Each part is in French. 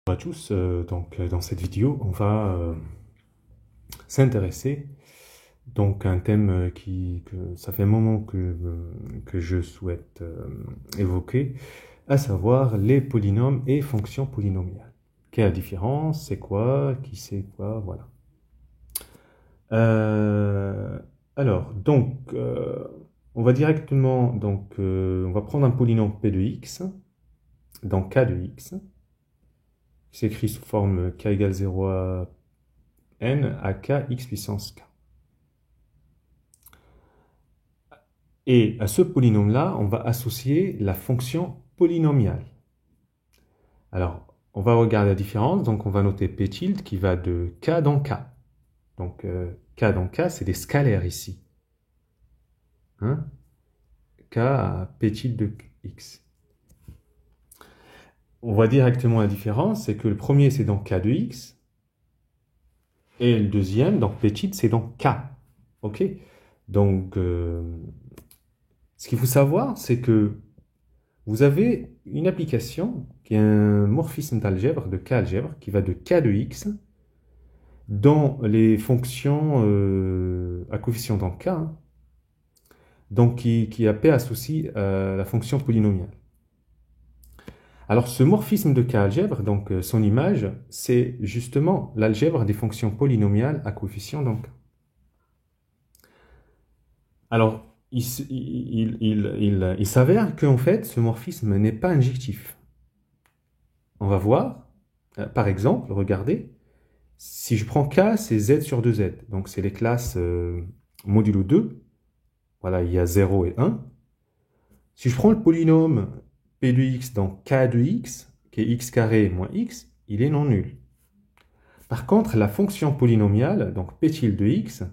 Bonjour à tous, dans cette vidéo, on va s'intéresser à un thème que ça fait un moment que je souhaite évoquer, à savoir les polynômes et fonctions polynomiales. Quelle est la différence? C'est quoi? Qui c'est quoi? Voilà. On va directement, on va prendre un polynôme P de x, dans K de x, qui s'écrit sous forme k égale 0 à n à k x puissance k. Et à ce polynôme-là, on va associer la fonction polynomiale. Alors, on va regarder la différence. Donc, on va noter p tilde qui va de k dans k. Donc, k dans k, c'est des scalaires ici. Hein? K à p tilde de x. On voit directement la différence, c'est que le premier, c'est dans k de x. Et le deuxième, donc p tilde, c'est dans k. OK? Donc, ce qu'il faut savoir, c'est que vous avez une application qui est un morphisme d'algèbre, de K-algèbre, qui va de K de x dans les fonctions à coefficient dans K, hein, donc qui a P associé à la fonction polynomiale. Alors ce morphisme de K-algèbre, donc son image, c'est justement l'algèbre des fonctions polynomiales à coefficient dans K. Alors, il s'avère qu'en fait, ce morphisme n'est pas injectif. On va voir, par exemple, regardez, si je prends K, c'est Z sur 2Z. Donc, c'est les classes modulo 2. Voilà, il y a 0 et 1. Si je prends le polynôme P de x dans K de x, qui est x carré moins x, il est non nul. Par contre, la fonction polynomiale, donc P tilde de x,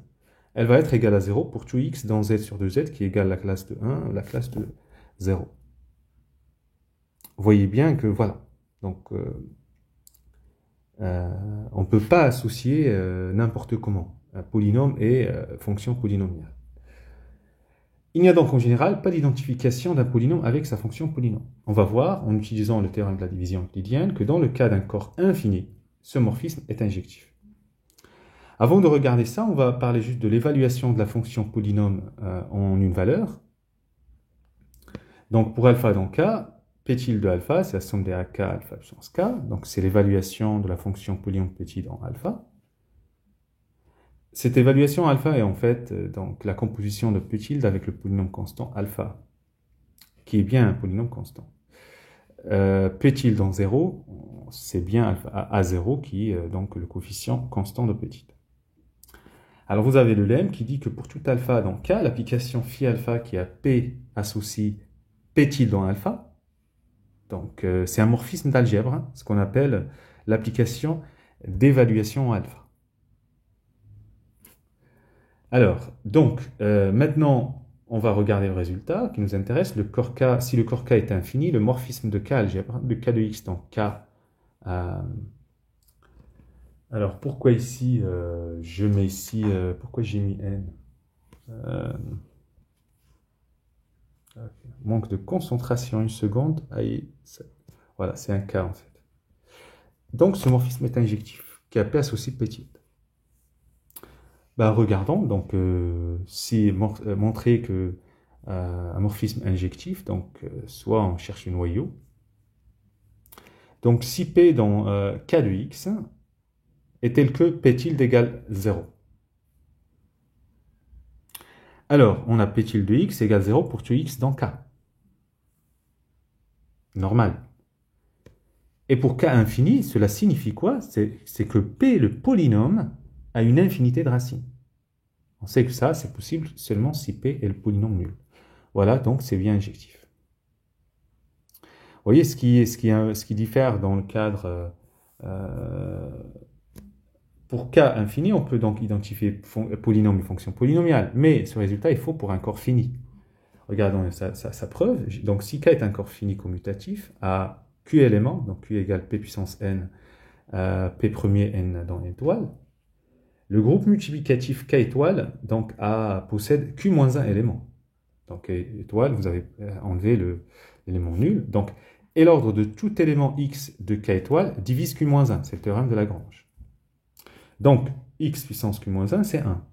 elle va être égale à 0 pour tout x dans Z sur 2Z, qui égale la classe de 1, la classe de 0. Vous voyez bien que, voilà. Donc, on ne peut pas associer n'importe comment un polynôme et fonction polynomiale. Il n'y a donc en général pas d'identification d'un polynôme avec sa fonction polynôme. On va voir, en utilisant le théorème de la division euclidienne, que dans le cas d'un corps infini, ce morphisme est injectif. Avant de regarder ça, on va parler juste de l'évaluation de la fonction polynôme en une valeur. Donc pour alpha dans K, P tilde de alpha, c'est la somme des AK alpha puissance K, donc c'est l'évaluation de la fonction polynôme P tilde en alpha. Cette évaluation alpha est en fait donc la composition de P tilde avec le polynôme constant alpha, qui est bien un polynôme constant. P tilde en 0, c'est bien alpha A0 qui est donc le coefficient constant de P tilde. Alors vous avez le lemme qui dit que pour tout alpha dans K, l'application phi alpha qui a P associe P tilde en alpha, donc c'est un morphisme d'algèbre, hein, ce qu'on appelle l'application d'évaluation en alpha. Alors, donc, maintenant, on va regarder le résultat qui nous intéresse. Le corps K, si le corps K est infini, le morphisme de K algèbre, de K de x dans K. Alors, pourquoi ici, je mets ici, pourquoi j'ai mis n manque de concentration, une seconde. Voilà, c'est un K en fait. Donc, ce morphisme est injectif, qui a P associé P tilde. Ben, regardons, donc, si montrer que un morphisme injectif, donc, soit on cherche un noyau. Donc, si P dans K de x est tel que P tilde égale 0. Alors, on a P tilde de x égale 0 pour tout x dans K. Normal. Et pour K infini, cela signifie quoi? C'est que P, le polynôme, a une infinité de racines. On sait que ça, c'est possible seulement si P est le polynôme nul. Voilà, donc c'est bien injectif. Vous voyez ce qui diffère dans le cadre... pour K infini, on peut donc identifier polynôme et fonction polynomiale. Mais ce résultat est faux pour un corps fini. Regardons sa preuve. Donc si K est un corps fini commutatif à Q éléments, donc Q égale P puissance n, P premier n dans l'étoile, le groupe multiplicatif K étoile donc, possède Q-1 éléments. Donc étoile, vous avez enlevé l'élément nul. Donc et l'ordre de tout élément x de k étoile divise q-1. C'est le théorème de Lagrange. Donc, x puissance q-1, c'est 1.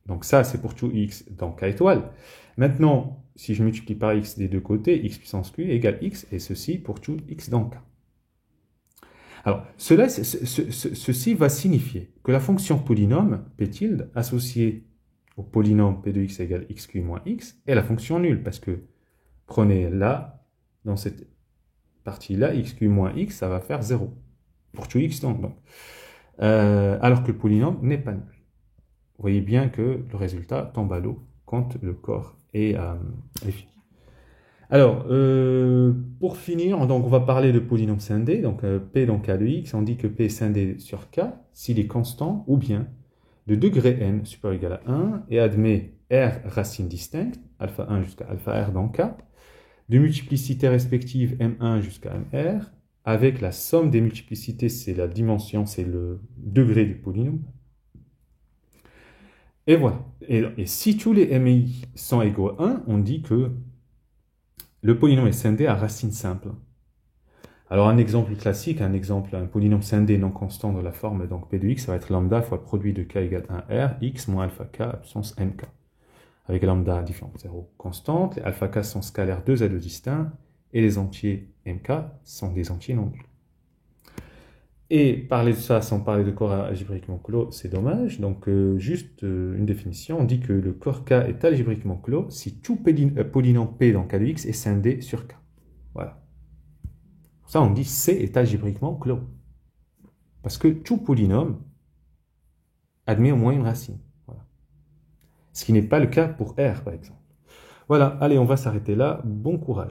Donc ça, c'est pour tout x dans k étoile. Maintenant, si je multiplie par x des deux côtés, x puissance q égale x, et ceci pour tout x dans k. Alors, ceci va signifier que la fonction polynôme, p tilde, associée au polynôme p de x égale xq moins x, est la fonction nulle, parce que prenez là, dans cette partie-là, xq moins x, ça va faire 0, pour tout x donc. Alors que le polynôme n'est pas nul. Vous voyez bien que le résultat tombe à l'eau quand le corps est fini. Alors, pour finir, donc on va parler de polynôme scindé, donc P dans K de X, on dit que P est scindé sur K s'il est constant ou bien de degré n supérieur ou égal à 1 et admet R racines distinctes, alpha 1 jusqu'à alpha R dans K, de multiplicités respectives M1 jusqu'à MR, avec la somme des multiplicités, c'est la dimension, c'est le degré du polynôme. Et voilà. Et si tous les MI sont égaux à 1, on dit que le polynôme est scindé à racine simple. Alors un exemple classique, un polynôme scindé non constant de la forme donc P de x, ça va être lambda fois le produit de k égale 1R, x moins alpha k, absence mk. Avec lambda différent de 0 constante, les alpha k sont scalaires 2 à 2 distincts, et les entiers mk sont des entiers non nuls. Et parler de ça sans parler de corps algébriquement clos, c'est dommage. Donc, juste une définition, on dit que le corps K est algébriquement clos si tout polynôme P dans K de X est scindé sur K. Voilà. Pour ça, on dit C est algébriquement clos. Parce que tout polynôme admet au moins une racine. Voilà. Ce qui n'est pas le cas pour R, par exemple. Voilà, allez, on va s'arrêter là. Bon courage.